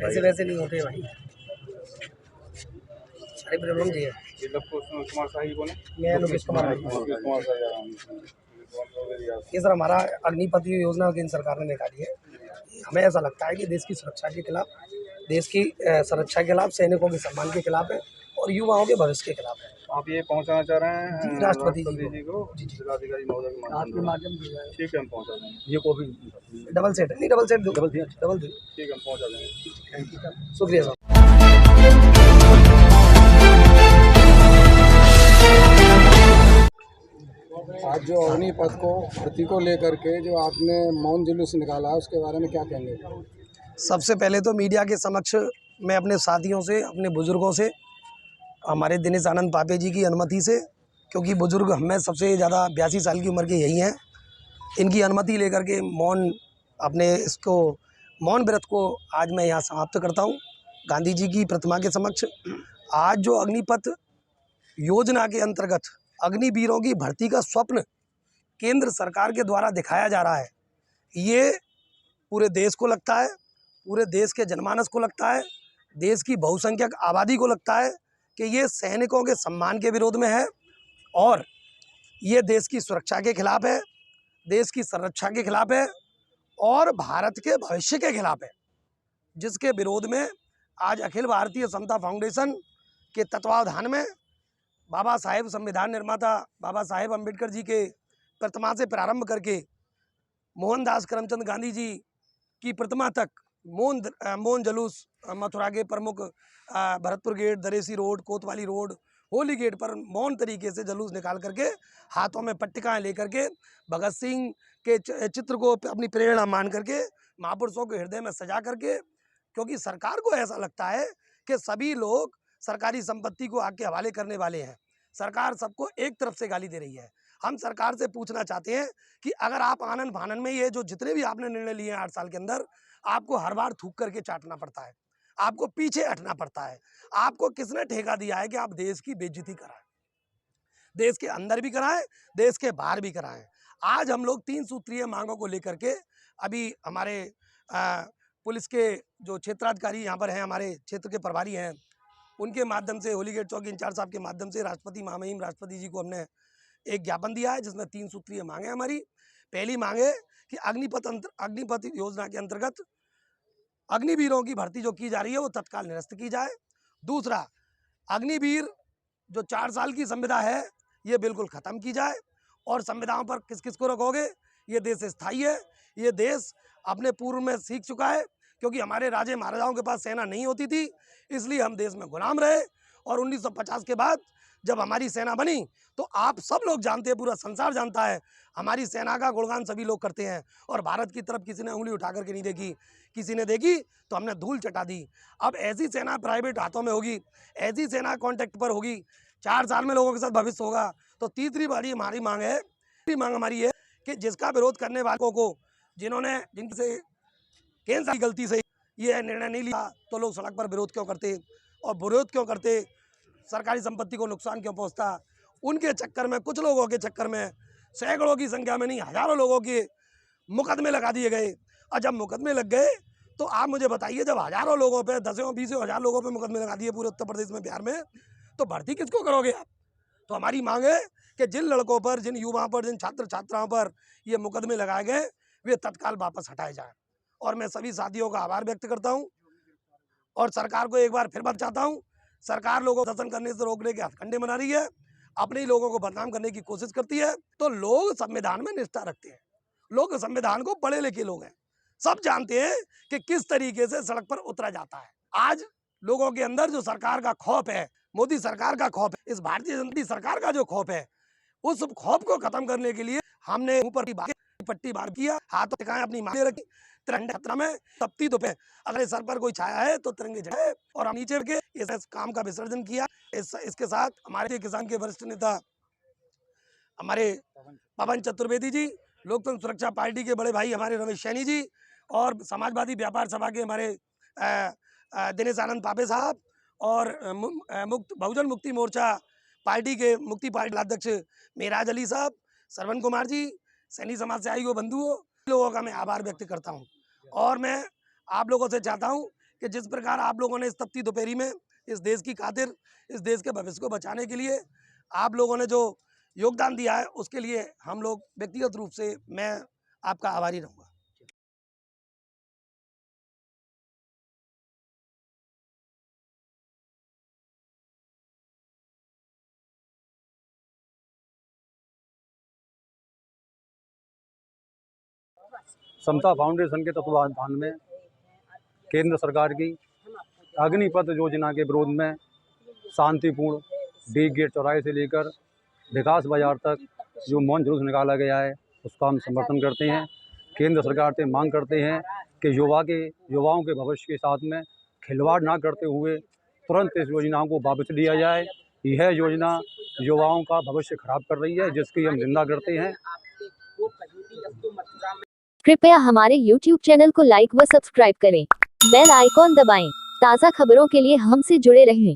ऐसे वैसे नहीं होते भाई, सारी प्रॉब्लम जी है। कुमार शाही कौन है? मैं लोकेश कुमार भाई। ये सर हमारा अग्निपथ योजना केंद्र सरकार ने निकाली है। हमें ऐसा लगता है कि देश की सुरक्षा के खिलाफ, देश की सुरक्षा के खिलाफ, सैनिकों के सम्मान के खिलाफ है और युवाओं के भविष्य के खिलाफ है। आप ये पहुंचाना चाह रहे हैं राष्ट्रपति जी को, जिलाधिकारी महोदय के माध्यम से। ठीक है, हम पहुंचा देंगे। ये कॉपी डबल सेट है, नहीं डबल सेट दो, डबल दो। ठीक है, हम पहुंचा देंगे। शुक्रिया सर। आज जो अग्निपथ को भर्ती को लेकर के जो आपने मौन जुलूस निकाला है, उसके बारे में क्या कहेंगे? सबसे पहले तो मीडिया के समक्ष मैं अपने साथियों से, अपने बुजुर्गों से, हमारे दिनेश आनंद पापे जी की अनुमति से, क्योंकि बुजुर्ग हमें सबसे ज़्यादा 82 साल की उम्र के यही हैं, इनकी अनुमति लेकर के मौन व्रत को आज मैं यहाँ समाप्त करता हूँ गांधी जी की प्रतिमा के समक्ष। आज जो अग्निपथ योजना के अंतर्गत अग्निवीरों की भर्ती का स्वप्न केंद्र सरकार के द्वारा दिखाया जा रहा है, ये पूरे देश को लगता है, पूरे देश के जनमानस को लगता है, देश की बहुसंख्यक आबादी को लगता है कि ये सैनिकों के सम्मान के विरोध में है और ये देश की सुरक्षा के खिलाफ है, देश की संरक्षा के खिलाफ है और भारत के भविष्य के खिलाफ है, जिसके विरोध में आज अखिल भारतीय समता फाउंडेशन के तत्वावधान में बाबा साहेब संविधान निर्माता बाबा साहेब अम्बेडकर जी के प्रतिमा से प्रारंभ करके मोहनदास करमचंद गांधी जी की प्रतिमा तक मौन जुलूस मथुरा के प्रमुख भरतपुर गेट, दरेसी रोड, कोतवाली रोड, होली गेट पर मौन तरीके से जुलूस निकाल करके हाथों में पट्टिकाएँ लेकर के भगत सिंह के चित्र को अपनी प्रेरणा मान करके महापुरुषों के हृदय में सजा करके, क्योंकि सरकार को ऐसा लगता है कि सभी लोग सरकारी संपत्ति को आग के हवाले करने वाले हैं। सरकार सबको एक तरफ से गाली दे रही है। हम सरकार से पूछना चाहते हैं कि अगर आप आनन फानन में ये जो जितने भी आपने निर्णय लिए हैं 8 साल के अंदर, आपको हर बार थूक करके चाटना पड़ता है, आपको पीछे हटना पड़ता है। आपको किसने ठेका दिया है कि आप देश की बेइज्जती कराएं? देश के अंदर भी कराएं, देश के बाहर भी कराएं। आज हम लोग 3 सूत्रीय मांगों को लेकर के अभी हमारे पुलिस के जो क्षेत्राधिकारी यहाँ पर हैं, हमारे क्षेत्र के प्रभारी हैं, उनके माध्यम से, होली गेट चौकी इंचार्ज साहब के माध्यम से राष्ट्रपति महामहिम राष्ट्रपति जी को हमने एक ज्ञापन दिया है, जिसमें 3 सूत्रीय मांगे हमारी। पहली मांग है कि अग्निपथ योजना के अंतर्गत अग्निवीरों की भर्ती जो की जा रही है वो तत्काल निरस्त की जाए। दूसरा, अग्निवीर जो 4 साल की संविदा है ये बिल्कुल ख़त्म की जाए और संविदाओं पर किस किस को रखोगे? ये देश स्थायी है, ये देश अपने पूर्व में सीख चुका है, क्योंकि हमारे राजे महाराजाओं के पास सेना नहीं होती थी, इसलिए हम देश में गुलाम रहे। और 1950 के बाद जब हमारी सेना बनी तो आप सब लोग जानते हैं, पूरा संसार जानता है, हमारी सेना का गुणगान सभी लोग करते हैं और भारत की तरफ किसी ने उंगली उठा करके नहीं देखी। किसी ने देखी तो हमने धूल चटा दी। अब ऐसी सेना प्राइवेट हाथों में होगी, ऐसी सेना कॉन्ट्रैक्ट पर होगी, 4 साल में लोगों के साथ भविष्य होगा। तो तीसरी बारी हमारी मांग हमारी है कि जिसका विरोध करने वालों को, जिनसे केंद्र की गलती से ये निर्णय नहीं लिया, तो लोग सड़क पर विरोध क्यों करते और विरोध क्यों करते, सरकारी संपत्ति को नुकसान क्यों पहुंचता? उनके चक्कर में, कुछ लोगों के चक्कर में सैकड़ों की संख्या में नहीं, हजारों लोगों के मुकदमे लगा दिए गए। और जब मुकदमे लग गए तो आप मुझे बताइए, जब हजारों लोगों पे, 10-20 हज़ार लोगों पे मुकदमे लगा दिए पूरे उत्तर प्रदेश में, बिहार में, तो भर्ती किसको करोगे आप? तो हमारी मांग है कि जिन लड़कों पर, जिन युवाओं पर, जिन छात्र छात्राओं पर ये मुकदमे लगाए गए, वे तत्काल वापस हटाए जाएँ। और मैं सभी साथियों का आभार व्यक्त करता हूँ और सरकार को एक बार फिर बताता हूँ, सरकार लोगों को शासन करने से रोकने के हथकंडे बना रही है, अपने ही लोगों को बदनाम करने की कोशिश करती है। तो लोग संविधान में निष्ठा रखते हैं, लोग संविधान को पढ़े लिखे लोग हैं, सब जानते हैं कि किस तरीके से सड़क पर उतरा जाता है। आज लोगों के अंदर जो सरकार का खौफ है, मोदी सरकार का खौफ है, इस भारतीय जनता सरकार का जो खौफ है, उस खौफ को खत्म करने के लिए हमने ऊपर की पट्टी बार किया, हाथों टिकाएं अपनी मांगे रखी, तिरंगा में तपती धूप है, अगर सर पर कोई छाया है तो तिरंगे झंडे, और हम नीचे के इस काम का विसर्जन किया। इसके साथ हमारे किसान के वरिष्ठ नेता हमारे पवन चतुर्वेदी जी, लोकतंत्र सुरक्षा पार्टी के बड़े भाई हमारे रमेश सैनी जी, और समाजवादी व्यापार सभा के हमारे दिनेश आनंद पापे साहब, और बहुजन मुक्ति मोर्चा पार्टी के मुक्ति पार्टी अध्यक्ष मेराज अली साहब, श्रवण कुमार जी, सैनी समाज से आई हुए बंधुओं, लोगों का मैं आभार व्यक्त करता हूं। और मैं आप लोगों से चाहता हूं कि जिस प्रकार आप लोगों ने इस तपती दोपहरी में इस देश की खातिर, इस देश के भविष्य को बचाने के लिए आप लोगों ने जो योगदान दिया है, उसके लिए हम लोग व्यक्तिगत रूप से मैं आपका आभारी रहूँगा। समता फाउंडेशन के तत्वाधान में केंद्र सरकार की अग्निपथ योजना के विरोध में शांतिपूर्ण डी गेट चौराहे से लेकर विकास बाजार तक जो मौन जुलूस निकाला गया है, उसका हम समर्थन करते हैं। केंद्र सरकार से मांग करते हैं कि युवाओं के भविष्य के साथ में खिलवाड़ ना करते हुए तुरंत इस योजना को वापस लिया जाए। यह योजना युवाओं का भविष्य खराब कर रही है, जिसकी हम निंदा करते हैं। कृपया हमारे YouTube चैनल को लाइक व सब्सक्राइब करें। बेल आइकॉन दबाएं। ताज़ा खबरों के लिए हमसे जुड़े रहें।